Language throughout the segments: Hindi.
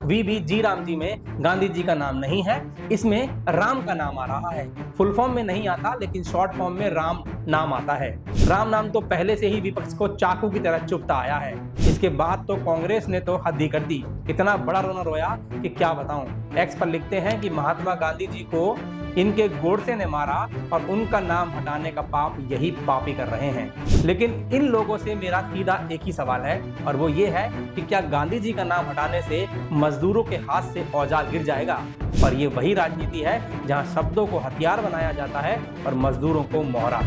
वीबी जी राम जी में गांधी जी का नाम नहीं है, इसमें राम का नाम आ रहा है। फुल फॉर्म में नहीं आता, लेकिन शॉर्ट फॉर्म में राम नाम आता है। राम नाम तो पहले से ही विपक्ष को चाकू की तरह चुभता आया है। इसके बाद तो कांग्रेस ने तो हद ही कर दी, इतना बड़ा रोना रोया कि क्या बताऊं। एक्स पर लिखते हैं कि महात्मा गांधी जी को इनके गोडसे ने मारा और उनका नाम हटाने का पाप यही पापी कर रहे हैं। लेकिन इन लोगों से मेरा सीधा एक ही सवाल है, और वो ये है कि क्या गांधी जी का नाम हटाने से मजदूरों के हाथ से औजार गिर जाएगा? और ये वही राजनीति है जहां शब्दों को हथियार बनाया जाता है और मजदूरों को मोहरा।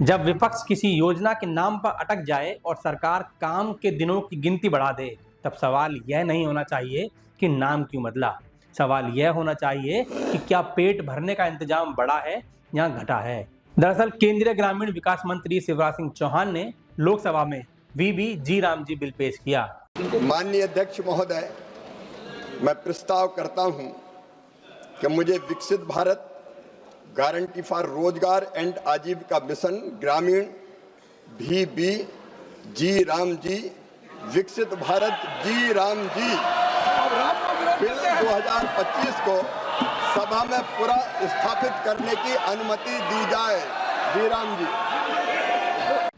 जब विपक्ष किसी योजना के नाम पर अटक जाए और सरकार काम के दिनों की गिनती बढ़ा दे, तब सवाल यह नहीं होना चाहिए कि नाम क्यों बदला। सवाल यह होना चाहिए कि क्या पेट भरने का इंतजाम बढ़ा है या घटा है। दरअसल केंद्रीय ग्रामीण विकास मंत्री शिवराज सिंह चौहान ने लोकसभा में वीबी जी राम जी बिल पेश किया। माननीय अध्यक्ष महोदय, मैं प्रस्ताव करता हूं कि मुझे विकसित भारत गारंटी फॉर रोजगार एंड आजीविका मिशन ग्रामीण वीबी जी राम जी विकसित भारत जी राम जी बिल 2025 को सभा में पूरा स्थापित करने की अनुमति दी जाए। जी राम जी।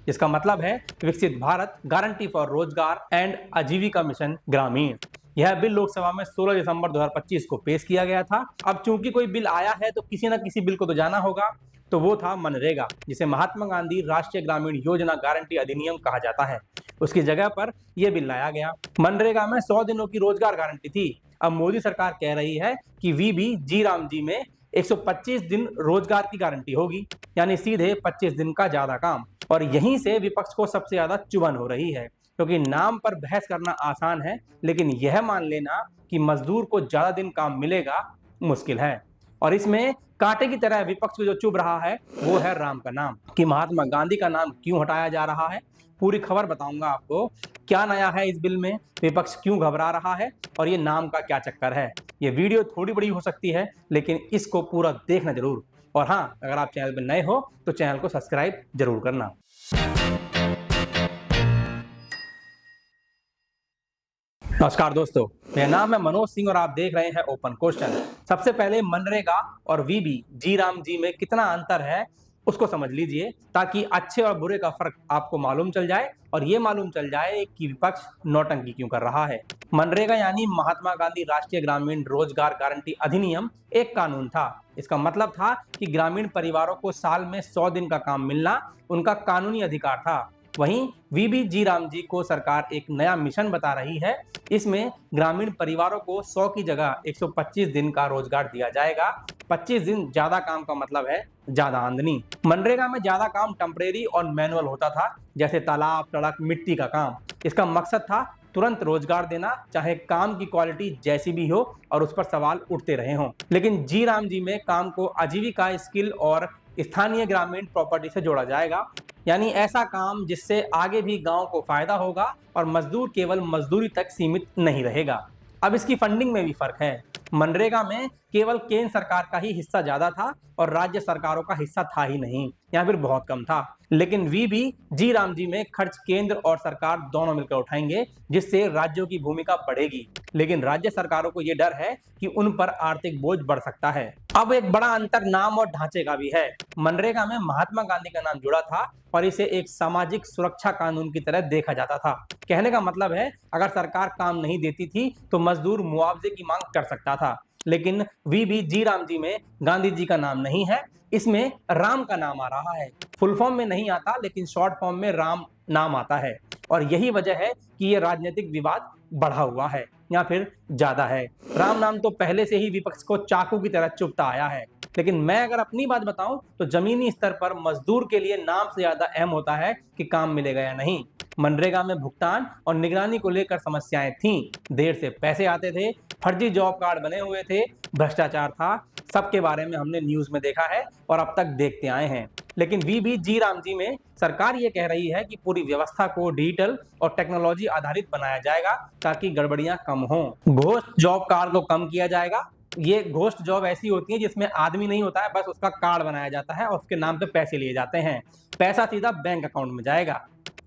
इसका मतलब है विकसित भारत गारंटी फॉर रोजगार एंड आजीविका मिशन ग्रामीण। यह बिल लोकसभा में 16 दिसंबर 2025 को पेश किया गया था। अब चूंकि कोई बिल आया है तो किसी न किसी बिल को तो जाना होगा, तो वो था मनरेगा, जिसे महात्मा गांधी राष्ट्रीय ग्रामीण योजना गारंटी अधिनियम कहा जाता है। उसकी जगह पर यह बिल लाया गया। मनरेगा में 100 दिनों की रोजगार गारंटी थी। अब मोदी सरकार कह रही है कि वीबी जी राम जी में 125 दिन रोजगार की गारंटी होगी, यानी सीधे 25 दिन का ज्यादा काम। और यहीं से विपक्ष को सबसे ज्यादा चुभन हो रही है, क्योंकि नाम पर बहस करना आसान है, लेकिन यह मान लेना कि मजदूर को ज्यादा दिन काम मिलेगा मुश्किल है। और इसमें कांटे की तरह विपक्ष को जो चुभ रहा है वो है राम का नाम, कि महात्मा गांधी का नाम क्यों हटाया जा रहा है। पूरी खबर बताऊंगा आपको, क्या नया है इस बिल में, विपक्ष क्यों घबरा रहा है और ये नाम का क्या चक्कर है। ये वीडियो थोड़ी बड़ी हो सकती है, लेकिन इसको पूरा देखना जरूर। और हाँ, अगर आप चैनल पर नए हो तो चैनल को सब्सक्राइब जरूर करना। नमस्कार दोस्तों, मेरा नाम है मनोज सिंह और आप देख रहे हैं ओपन क्वेश्चन। सबसे पहले मनरेगा और वीबी जी राम जी में कितना अंतर है उसको समझ लीजिए, ताकि अच्छे और बुरे का फर्क आपको मालूम चल जाए और ये मालूम चल जाए कि विपक्ष नौटंकी क्यों कर रहा है। मनरेगा यानी महात्मा गांधी राष्ट्रीय ग्रामीण रोजगार गारंटी अधिनियम एक कानून था। इसका मतलब था कि ग्रामीण परिवारों को साल में 100 दिन का काम मिलना उनका कानूनी अधिकार था। वहीं वीबी जी राम जी को सरकार एक नया मिशन बता रही है। इसमें ग्रामीण परिवारों को 100 की जगह 125 दिन का रोजगार दिया जाएगा। 25 दिन ज्यादा काम का मतलब है ज्यादा आमदनी। मनरेगा में ज्यादा काम टेम्परेरी और मैनुअल होता था, जैसे तालाब, सड़क, मिट्टी का काम। इसका मकसद था तुरंत रोजगार देना, चाहे काम की क्वालिटी जैसी भी हो और उस पर सवाल उठते रहे हों। लेकिन जी राम जी में काम को आजीविका, स्किल और स्थानीय ग्रामीण प्रॉपर्टी से जोड़ा जाएगा, यानी ऐसा काम जिससे आगे भी गांव को फायदा होगा और मजदूर केवल मजदूरी तक सीमित नहीं रहेगा। अब इसकी फंडिंग में भी फर्क है। मनरेगा में केवल केंद्र सरकार का ही हिस्सा ज्यादा था और राज्य सरकारों का हिस्सा था ही नहीं, या फिर बहुत कम था। लेकिन वीबी जी राम जी में खर्च केंद्र और सरकार दोनों मिलकर उठाएंगे, जिससे राज्यों की भूमिका बढ़ेगी। लेकिन राज्य सरकारों को यह डर है कि उन पर आर्थिक बोझ बढ़ सकता है। अब एक बड़ा अंतर नाम और ढांचे का भी है। मनरेगा में महात्मा गांधी का नाम जुड़ा था और इसे एक सामाजिक सुरक्षा कानून की तरह देखा जाता था। कहने का मतलब है, अगर सरकार काम नहीं देती थी तो मजदूर मुआवजे की मांग कर सकता था। लेकिन वीबी जी राम जी में गांधी जी का नाम नहीं है, इसमें राम का नाम आ रहा है। फुल फॉर्म में नहीं आता, लेकिन शॉर्ट फॉर्म में राम नाम आता है। और यही वजह है कि यह राजनीतिक विवाद बढ़ा हुआ है या फिर ज्यादा है। राम नाम तो पहले से ही विपक्ष को चाकू की तरह चुभता आया है। लेकिन मैं अगर अपनी बात बताऊं तो जमीनी स्तर पर मजदूर के लिए नाम से ज्यादा अहम होता है कि काम मिलेगा या नहीं। मनरेगा में भुगतान और निगरानी को लेकर समस्याएं थीं। देर से पैसे आते थे, फर्जी जॉब कार्ड बने हुए थे, भ्रष्टाचार था। सबके बारे में हमने न्यूज में देखा है और अब तक देखते आए हैं। लेकिन वीबी जी राम जी में सरकार ये कह रही है कि पूरी व्यवस्था को डिजिटल और टेक्नोलॉजी आधारित बनाया जाएगा ताकि गड़बड़ियां कम हों। घोस्ट जॉब कार्ड को कम किया जाएगा। ये घोस्ट जॉब ऐसी होती है जिसमें आदमी नहीं होता है, बस उसका कार्ड बनाया जाता है और उसके नाम पे पैसे लिए जाते हैं। पैसा सीधा बैंक अकाउंट में जाएगा।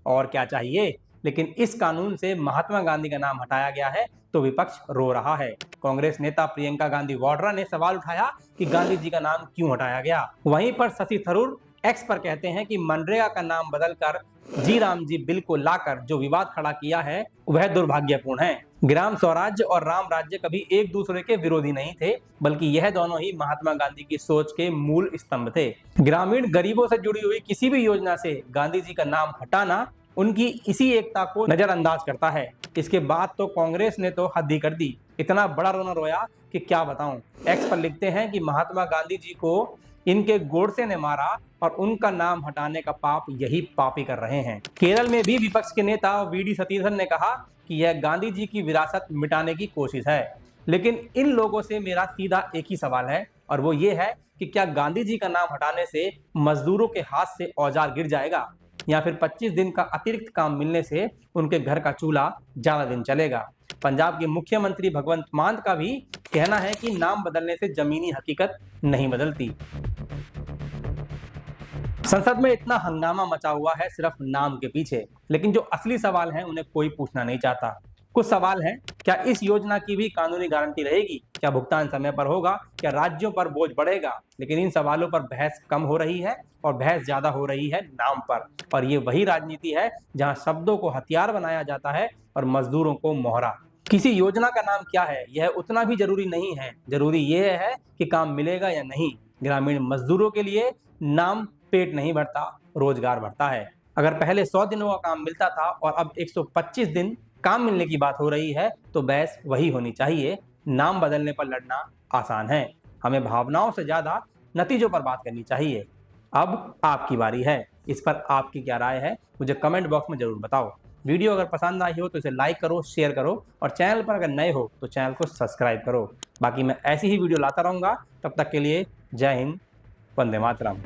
और क्या चाहिए। लेकिन इस कानून से महात्मा गांधी का नाम हटाया गया है तो विपक्ष रो रहा है। कांग्रेस नेता प्रियंका गांधी वाड्रा ने सवाल उठाया कि गांधी जी का नाम क्यों हटाया गया। वहीं पर शशि थरूर एक्स पर कहते हैं कि मनरेगा का नाम बदलकर जी राम जी बिल को लाकर जो विवाद खड़ा किया है वह दुर्भाग्यपूर्ण है। ग्राम स्वराज्य और राम राज्य कभी एक दूसरे के विरोधी नहीं थे, बल्कि यह दोनों ही महात्मा गांधी की सोच के मूल स्तंभ थे। ग्रामीण गरीबों से जुड़ी हुई किसी भी योजना से गांधी जी का नाम हटाना उनकी इसी एकता को नजरअंदाज करता है। इसके बाद तो कांग्रेस ने तो हद ही कर दी, इतना बड़ा रोना रोया कि क्या बताऊं। एक्स पर लिखते हैं कि महात्मा गांधी जी को इनके गोडसे ने मारा और उनका नाम हटाने का पाप यही पापी कर रहे हैं। केरल में भी विपक्ष के नेता वीडी सतीशन ने कहा कि यह गांधी जी की विरासत मिटाने की कोशिश है। लेकिन इन लोगों से मेरा सीधा एक ही सवाल है और वो ये है कि क्या गांधी जी का नाम हटाने से मजदूरों के हाथ से औजार गिर जाएगा या फिर 25 दिन का अतिरिक्त काम मिलने से उनके घर का चूल्हा ज्यादा दिन चलेगा। पंजाब के मुख्यमंत्री भगवंत मान का भी कहना है कि नाम बदलने से जमीनी हकीकत नहीं बदलती। संसद में इतना हंगामा मचा हुआ है सिर्फ नाम के पीछे, लेकिन जो असली सवाल हैं उन्हें कोई पूछना नहीं चाहता। कुछ सवाल हैं, क्या इस योजना की भी कानूनी गारंटी रहेगी? क्या भुगतान समय पर होगा? क्या राज्यों पर बोझ बढ़ेगा? लेकिन इन सवालों पर बहस कम हो रही है और बहस ज्यादा हो रही है नाम पर। और ये वही राजनीति है जहां शब्दों को हथियार बनाया जाता है और मजदूरों को मोहरा। किसी योजना का नाम क्या है यह उतना भी जरूरी नहीं है, जरूरी यह है कि काम मिलेगा या नहीं। ग्रामीण मजदूरों के लिए नाम पेट नहीं भरता, रोजगार बढ़ता है। अगर पहले 100 दिनों का काम मिलता था और अब 125 दिन काम मिलने की बात हो रही है तो बहस वही होनी चाहिए। नाम बदलने पर लड़ना आसान है, हमें भावनाओं से ज्यादा नतीजों पर बात करनी चाहिए। अब आपकी बारी है, इस पर आपकी क्या राय है मुझे कमेंट बॉक्स में जरूर बताओ। वीडियो अगर पसंद आई हो तो इसे लाइक करो, शेयर करो और चैनल पर अगर नए हो तो चैनल को सब्सक्राइब करो। बाकी मैं ऐसी ही वीडियो लाता रहूंगा, तब तक के लिए जय हिंद, वंदे मातरम।